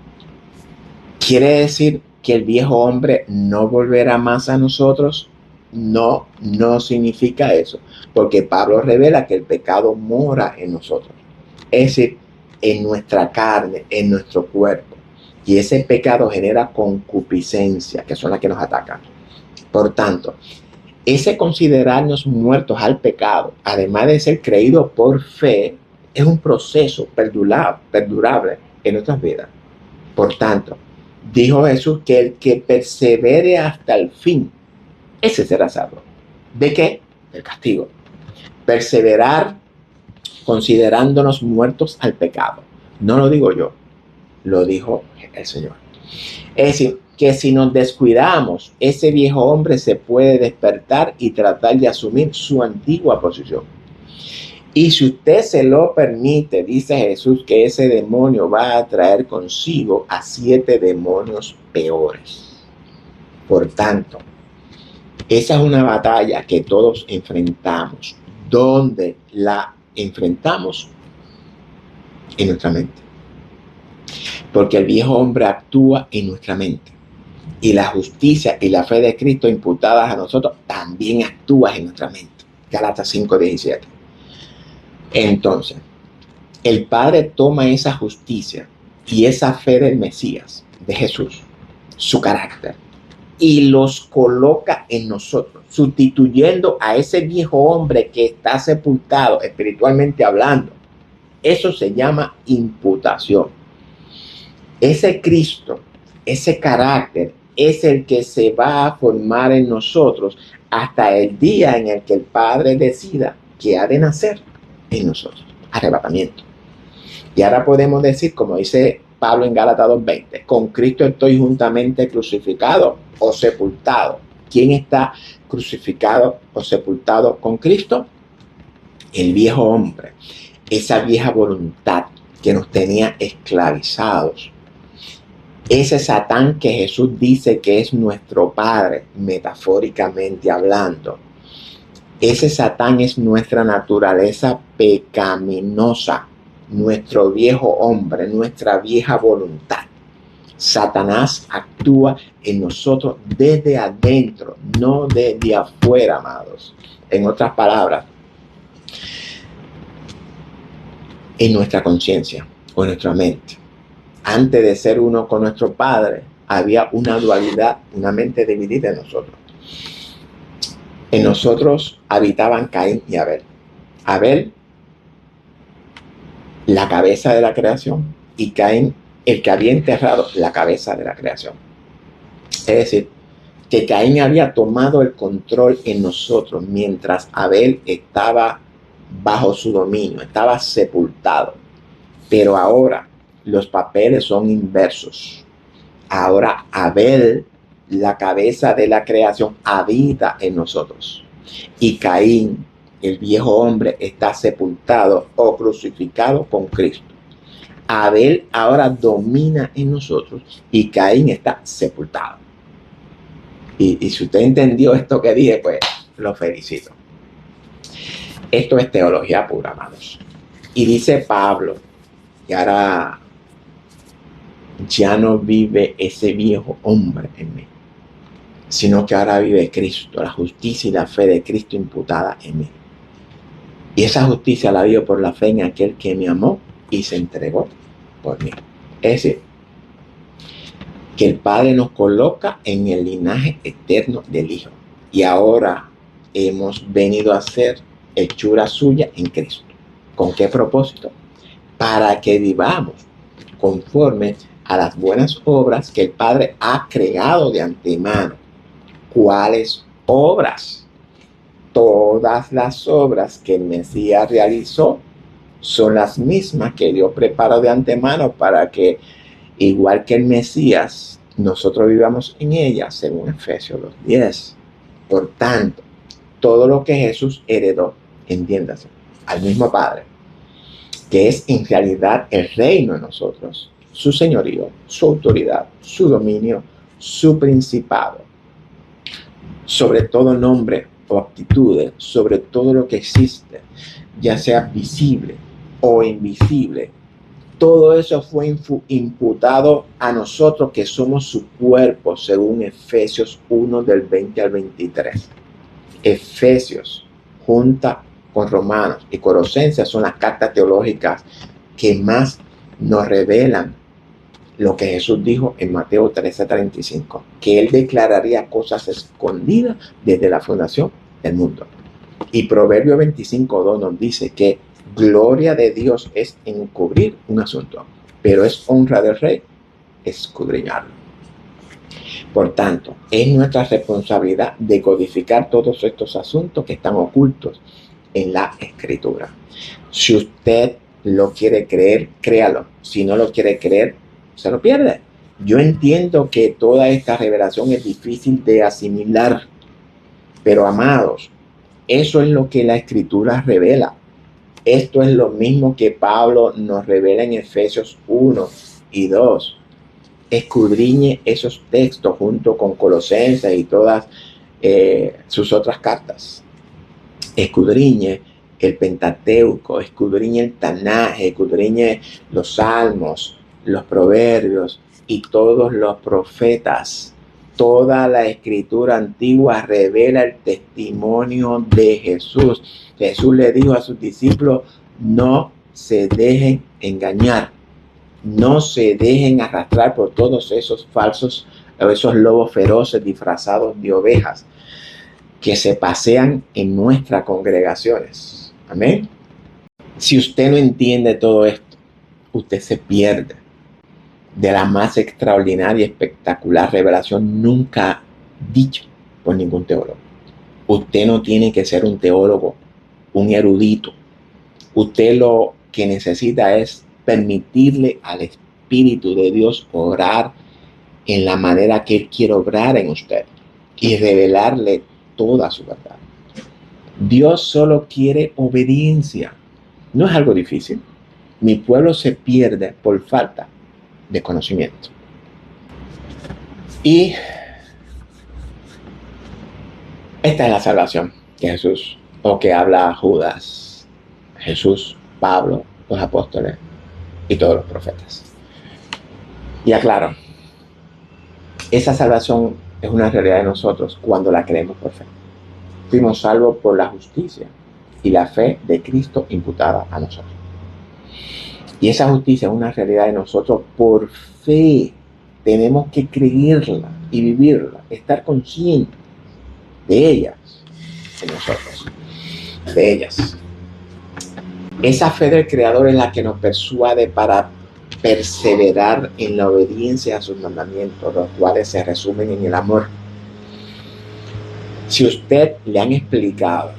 ¿Quiere decir que el viejo hombre no volverá más a nosotros? No, no significa eso, porque Pablo revela que el pecado mora en nosotros, es decir, en nuestra carne, en nuestro cuerpo, y ese pecado genera concupiscencia, que son las que nos atacan. Por tanto, ese considerarnos muertos al pecado, además de ser creído por fe, es un proceso perdurable en nuestras vidas. Por tanto, dijo Jesús que el que persevere hasta el fin, ese será salvo. ¿De qué? Del castigo. Perseverar considerándonos muertos al pecado. No lo digo yo, lo dijo el Señor. Es decir, que si nos descuidamos, ese viejo hombre se puede despertar y tratar de asumir su antigua posición. Y si usted se lo permite, dice Jesús, que ese demonio va a traer consigo a 7 demonios peores. Por tanto, esa es una batalla que todos enfrentamos. ¿Dónde la enfrentamos? En nuestra mente. Porque el viejo hombre actúa en nuestra mente. Y la justicia y la fe de Cristo imputadas a nosotros también actúan en nuestra mente. Gálatas 5:17. Entonces, el Padre toma esa justicia y esa fe del Mesías, de Jesús, su carácter, y los coloca en nosotros, sustituyendo a ese viejo hombre que está sepultado espiritualmente hablando. Eso se llama imputación. Ese Cristo, ese carácter, es el que se va a formar en nosotros hasta el día en el que el Padre decida que ha de nacer en nosotros. Arrebatamiento. Y ahora podemos decir, como dice Pablo en Gálatas 2:20, con Cristo estoy juntamente crucificado o sepultado. ¿Quién está crucificado o sepultado con Cristo? El viejo hombre, esa vieja voluntad que nos tenía esclavizados. Ese Satán que Jesús dice que es nuestro padre, metafóricamente hablando. Ese Satán es nuestra naturaleza pecaminosa, nuestro viejo hombre, nuestra vieja voluntad. Satanás actúa en nosotros desde adentro, no desde afuera, amados. En otras palabras, en nuestra conciencia o en nuestra mente. Antes de ser uno con nuestro Padre, había una dualidad, una mente dividida en nosotros. En nosotros habitaban Caín y Abel. Abel, la cabeza de la creación, y Caín, el que había enterrado la cabeza de la creación. Es decir, que Caín había tomado el control en nosotros mientras Abel estaba bajo su dominio, estaba sepultado. Pero ahora los papeles son inversos. Ahora Abel, la cabeza de la creación, habita en nosotros. Y Caín, el viejo hombre, está sepultado o crucificado con Cristo. Abel ahora domina en nosotros y Caín está sepultado. Y si usted entendió esto que dije, pues lo felicito. Esto es teología pura, amados. Y dice Pablo, que ahora ya no vive ese viejo hombre en mí, sino que ahora vive Cristo, la justicia y la fe de Cristo imputada en mí. Y esa justicia la vivo por la fe en aquel que me amó y se entregó por mí. Es decir, que el Padre nos coloca en el linaje eterno del Hijo. Y ahora hemos venido a ser hechura suya en Cristo. ¿Con qué propósito? Para que vivamos conforme a las buenas obras que el Padre ha creado de antemano. ¿Cuáles obras? Todas las obras que el Mesías realizó son las mismas que Dios preparó de antemano para que, igual que el Mesías, nosotros vivamos en ellas, según Efesios 2:10. Por tanto, todo lo que Jesús heredó, entiéndase, al mismo Padre, que es en realidad el reino en nosotros, su señorío, su autoridad, su dominio, su principado, sobre todo nombre o aptitudes, sobre todo lo que existe, ya sea visible o invisible. Todo eso fue imputado a nosotros que somos su cuerpo, según Efesios 1 del 20 al 23. Efesios, junta con Romanos y Colosenses, son las cartas teológicas que más nos revelan lo que Jesús dijo en Mateo 13:35, que Él declararía cosas escondidas desde la fundación del mundo. Y Proverbio 25:2 nos dice que gloria de Dios es encubrir un asunto, pero es honra del rey escudriñarlo. Por tanto, es nuestra responsabilidad de codificar todos estos asuntos que están ocultos en la Escritura. Si usted lo quiere creer, créalo. Si no lo quiere creer, se lo pierde. Yo entiendo que toda esta revelación es difícil de asimilar, pero amados, eso es lo que la Escritura revela. Esto es lo mismo que Pablo nos revela en Efesios 1 y 2. Escudriñe esos textos junto con Colosenses y todas sus otras cartas. Escudriñe el Pentateuco, escudriñe el Tanaj, escudriñe los Salmos, los Proverbios y todos los profetas. Toda la Escritura antigua revela el testimonio de Jesús. Jesús le dijo a sus discípulos: no se dejen engañar. No se dejen arrastrar por todos esos falsos, esos lobos feroces disfrazados de ovejas que se pasean en nuestras congregaciones. Amén. Si usted no entiende todo esto, usted se pierde de la más extraordinaria y espectacular revelación nunca dicha por ningún teólogo. Usted no tiene que ser un teólogo, un erudito. Usted lo que necesita es permitirle al Espíritu de Dios obrar en la manera que Él quiere obrar en usted y revelarle toda su verdad. Dios solo quiere obediencia. No es algo difícil. Mi pueblo se pierde por falta de conocimiento. Y esta es la salvación que Jesús, o que habla Judas, Jesús, Pablo, los apóstoles y todos los profetas. Y aclaro, esa salvación es una realidad de nosotros cuando la creemos por fe. Fuimos salvos por la justicia y la fe de Cristo imputada a nosotros. Y esa justicia es una realidad de nosotros por fe. Tenemos que creerla y vivirla, estar conscientes de ellas en nosotros, de ellas. Esa fe del Creador es la que nos persuade para perseverar en la obediencia a sus mandamientos, los cuales se resumen en el amor. Si usted le han explicado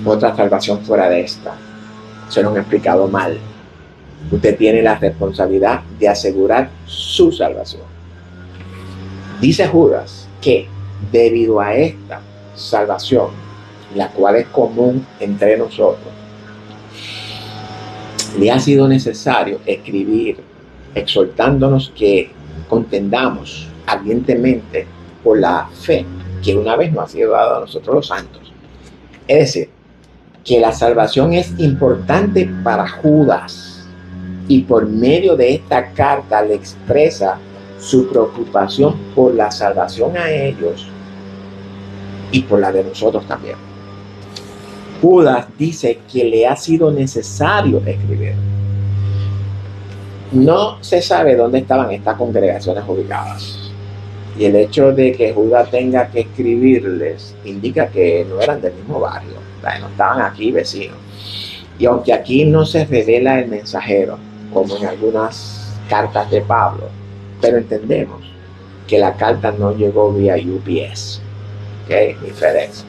otra salvación fuera de esta, se lo han explicado mal. Usted tiene la responsabilidad de asegurar su salvación. Dice Judas que debido a esta salvación, la cual es común entre nosotros, le ha sido necesario escribir exhortándonos que contendamos ardientemente por la fe que una vez nos ha sido dada a nosotros los santos. Es decir, que la salvación es importante para Judas y por medio de esta carta le expresa su preocupación por la salvación a ellos y por la de nosotros también. Judas dice que le ha sido necesario escribir. No se sabe dónde estaban estas congregaciones ubicadas. Y el hecho de que Judas tenga que escribirles indica que no eran del mismo barrio, no estaban aquí vecinos. Y aunque aquí no se revela el mensajero, como en algunas cartas de Pablo, pero entendemos que la carta no llegó vía UPS, ¿okay? Ni FedEx.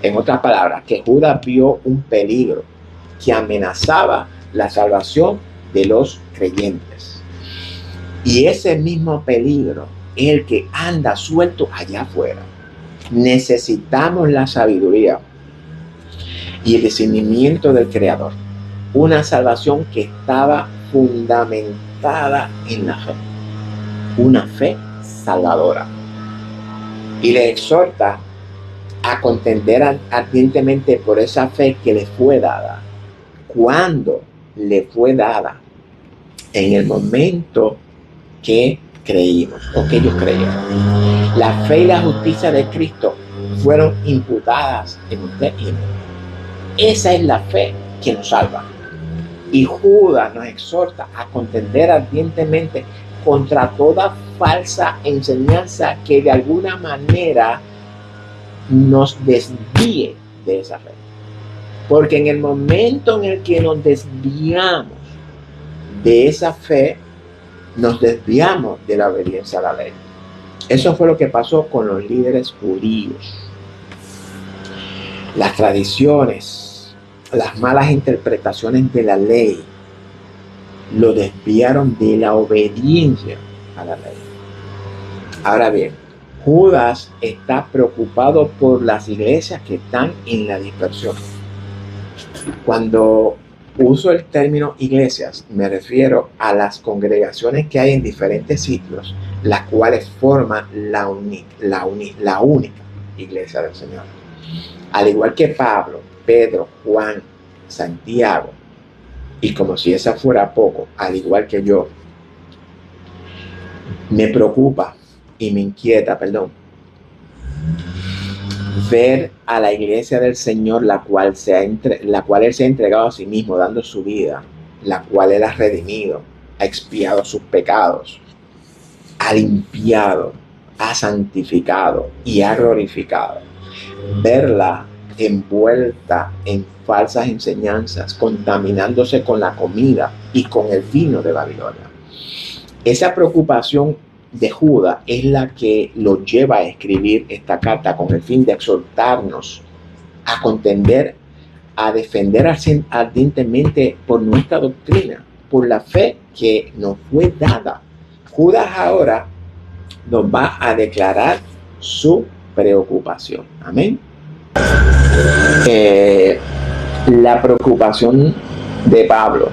En otras palabras, que Judas vio un peligro que amenazaba la salvación de los creyentes. Y ese mismo peligro es el que anda suelto allá afuera. Necesitamos la sabiduría y el discernimiento del Creador. Una salvación que estaba fundamentada en la fe. Una fe salvadora. Y le exhorta a contender ardientemente por esa fe que le fue dada. Cuando le fue dada, en el momento que creímos o que ellos creyeron. La fe y la justicia de Cristo fueron imputadas en usted y en mí. Esa es la fe que nos salva. Y Judas nos exhorta a contender ardientemente contra toda falsa enseñanza que de alguna manera nos desvíe de esa fe. Porque en el momento en el que nos desviamos de esa fe, nos desviamos de la obediencia a la ley. Eso fue lo que pasó con los líderes judíos. Las tradiciones, las malas interpretaciones de la ley, lo desviaron de la obediencia a la ley. Ahora bien, Judas está preocupado por las iglesias que están en la dispersión. Cuando uso el término iglesias, me refiero a las congregaciones que hay en diferentes sitios, las cuales forman la única iglesia del Señor. Al igual que Pablo, Pedro, Juan, Santiago, y como si esa fuera poco, al igual que yo, me preocupa y me inquieta, ver a la iglesia del Señor, la cual Él se ha entregado a sí mismo, dando su vida, la cual Él ha redimido, ha expiado sus pecados, ha limpiado, ha santificado y ha glorificado. Verla envuelta en falsas enseñanzas, contaminándose con la comida y con el vino de Babilonia. Esa preocupación de Judas es la que lo lleva a escribir esta carta con el fin de exhortarnos a contender, a defender ardientemente por nuestra doctrina, por la fe que nos fue dada. Judas ahora nos va a declarar su preocupación. Amén. La preocupación de Pablo,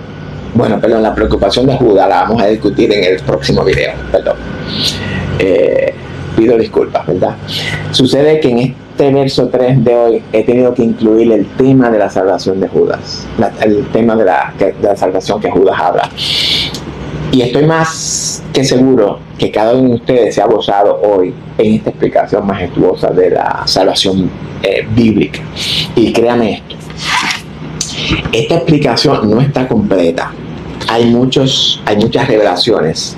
la preocupación de Judas la vamos a discutir en el próximo video, pido disculpas, ¿verdad? Sucede que en este verso 3 de hoy he tenido que incluir el tema de la salvación de Judas, el tema de la salvación que Judas habla. Y estoy más que seguro que cada uno de ustedes se ha gozado hoy en esta explicación majestuosa de la salvación bíblica. Y créame esto, esta explicación no está completa. Hay muchas revelaciones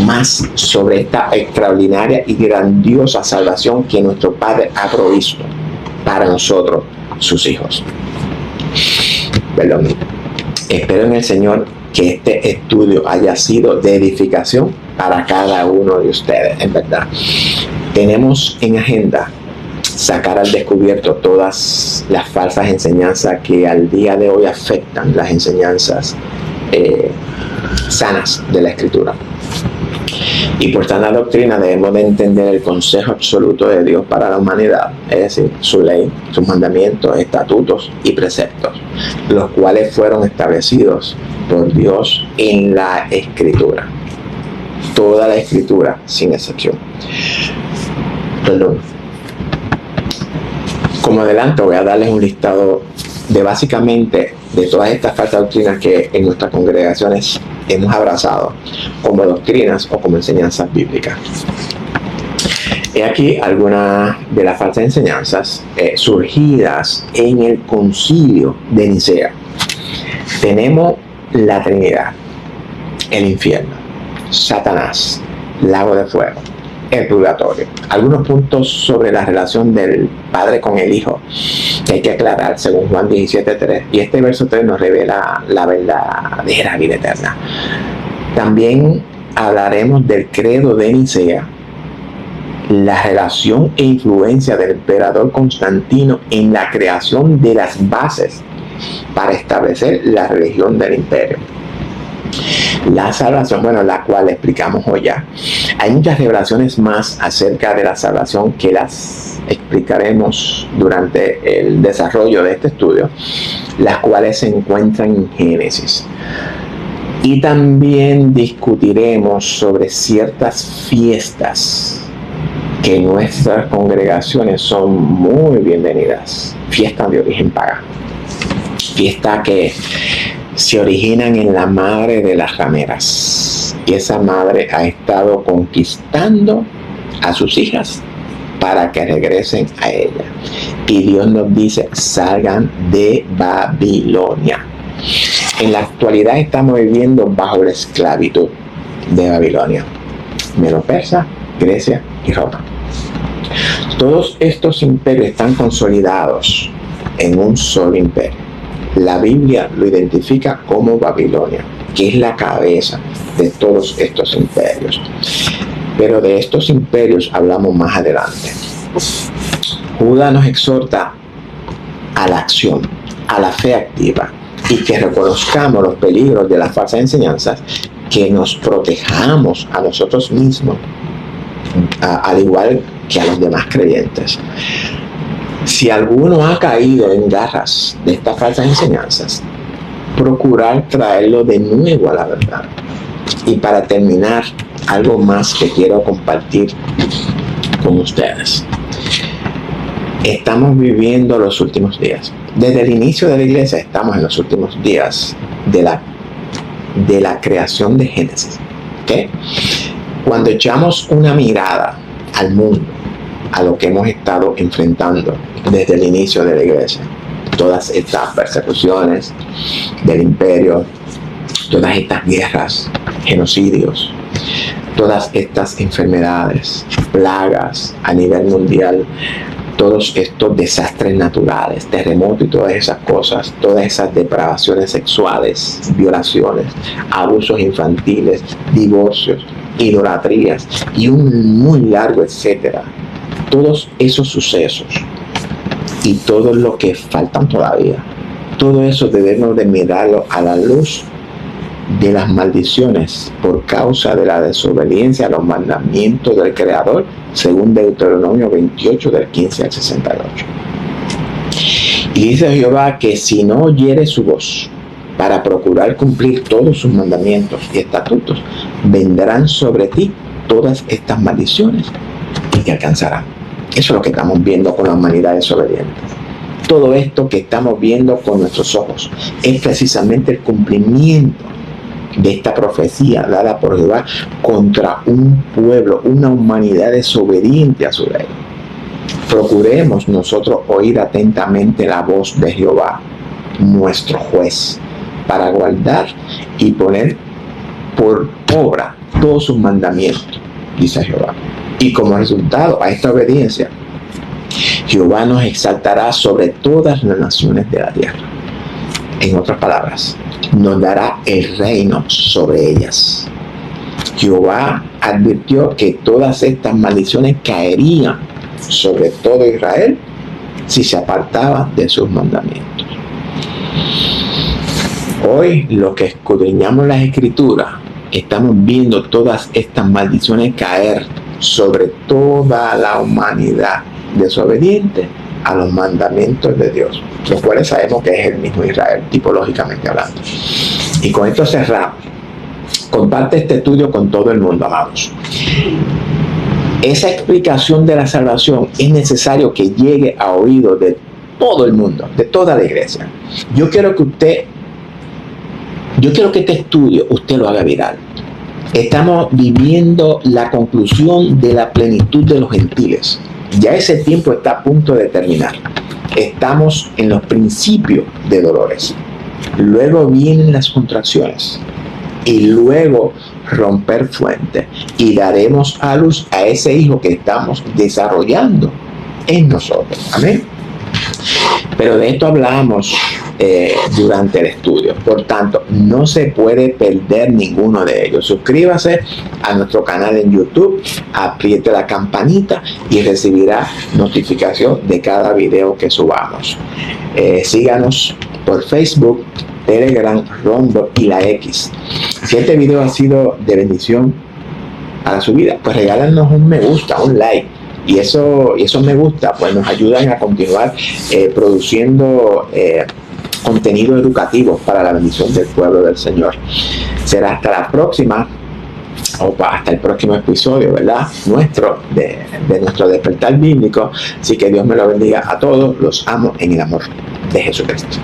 más sobre esta extraordinaria y grandiosa salvación que nuestro Padre ha provisto para nosotros, sus hijos. Espero en el Señor que este estudio haya sido de edificación para cada uno de ustedes. En verdad, tenemos en agenda sacar al descubierto todas las falsas enseñanzas que al día de hoy afectan las enseñanzas sanas de la Escritura. Y por sana doctrina debemos de entender el consejo absoluto de Dios para la humanidad, es decir, su ley, sus mandamientos, estatutos y preceptos, los cuales fueron establecidos por Dios en la Escritura. Toda la Escritura, sin excepción. Como adelanto, voy a darles un listado de básicamente de todas estas falsas doctrinas que en nuestras congregaciones hemos abrazado como doctrinas o como enseñanzas bíblicas. He aquí algunas de las falsas enseñanzas surgidas en el concilio de Nicea. Tenemos la Trinidad, el infierno, Satanás, lago de fuego, el purgatorio. Algunos puntos sobre la relación del Padre con el Hijo que hay que aclarar según Juan 17:3. Y este verso 3 nos revela la verdadera vida eterna. También hablaremos del credo de Nicea, la relación e influencia del emperador Constantino en la creación de las bases para establecer la religión del imperio. La salvación, bueno, la cual explicamos hoy ya. Hay muchas revelaciones más acerca de la salvación que las explicaremos durante el desarrollo de este estudio, las cuales se encuentran en Génesis. Y también discutiremos sobre ciertas fiestas que en nuestras congregaciones son muy bienvenidas. Fiestas de origen pagano. Fiestas que se originan en la madre de las rameras. Y esa madre ha estado conquistando a sus hijas para que regresen a ella. Y Dios nos dice, salgan de Babilonia. En la actualidad estamos viviendo bajo la esclavitud de Babilonia, Medo-Persa, Grecia y Roma. Todos estos imperios están consolidados en un solo imperio. La Biblia lo identifica como Babilonia, que es la cabeza de todos estos imperios. Pero de estos imperios hablamos más adelante. Judas nos exhorta a la acción, a la fe activa, y que reconozcamos los peligros de las falsas enseñanzas, que nos protejamos a nosotros mismos, al igual que a los demás creyentes. Si alguno ha caído en garras de estas falsas enseñanzas, procurar traerlo de nuevo a la verdad. Y para terminar, algo más que quiero compartir con ustedes. Estamos viviendo los últimos días. Desde el inicio de la iglesia estamos en los últimos días de la creación de Génesis. ¿Okay? Cuando echamos una mirada al mundo, a lo que hemos estado enfrentando desde el inicio de la iglesia, todas estas persecuciones del imperio, todas estas guerras, genocidios, todas estas enfermedades, plagas a nivel mundial, todos estos desastres naturales, terremotos y todas esas cosas, todas esas depravaciones sexuales, violaciones, abusos infantiles, divorcios, idolatrías y un muy largo etcétera. Todos esos sucesos y todo lo que faltan todavía, todo eso debemos de mirarlo a la luz de las maldiciones por causa de la desobediencia a los mandamientos del Creador, según Deuteronomio 28 del 15 al 68. Y dice Jehová que si no oyere su voz para procurar cumplir todos sus mandamientos y estatutos, vendrán sobre ti todas estas maldiciones y te alcanzarán. Eso es lo que estamos viendo con la humanidad desobediente. Todo esto que estamos viendo con nuestros ojos es precisamente el cumplimiento de esta profecía dada por Jehová contra un pueblo, una humanidad desobediente a su ley. Procuremos nosotros oír atentamente la voz de Jehová, nuestro juez, para guardar y poner por obra todos sus mandamientos, dice Jehová. Y como resultado a esta obediencia, Jehová nos exaltará sobre todas las naciones de la tierra. En otras palabras, nos dará el reino sobre ellas. Jehová advirtió que todas estas maldiciones caerían sobre todo Israel si se apartaba de sus mandamientos. Hoy, lo que escudriñamos las Escrituras, estamos viendo todas estas maldiciones caer sobre toda la humanidad desobediente a los mandamientos de Dios, los cuales sabemos que es el mismo Israel, tipológicamente hablando. Y con esto cerramos. Comparte este estudio con todo el mundo, amados. Esa explicación de la salvación es necesario que llegue a oídos de todo el mundo, de toda la iglesia. Yo quiero que este estudio usted lo haga viral. Estamos viviendo la conclusión de la plenitud de los gentiles. Ya ese tiempo está a punto de terminar. Estamos en los principios de dolores. Luego vienen las contracciones. y luego romper fuente y daremos a luz a ese hijo que estamos desarrollando en nosotros. Amén. Pero de esto hablamos durante el estudio. Por tanto, no se puede perder ninguno de ellos. Suscríbase a nuestro canal en YouTube, apriete la campanita y recibirá notificación de cada video que subamos. Síganos por Facebook, Telegram, Rumble y la X. Si este video ha sido de bendición a su vida, pues regálanos un me gusta, un like. Y esos me gusta pues nos ayudan a continuar produciendo contenido educativo para la bendición del pueblo del Señor. Será hasta la próxima, o hasta el próximo episodio, ¿verdad? De nuestro despertar bíblico. Así que Dios me lo bendiga a todos. Los amo en el amor de Jesucristo.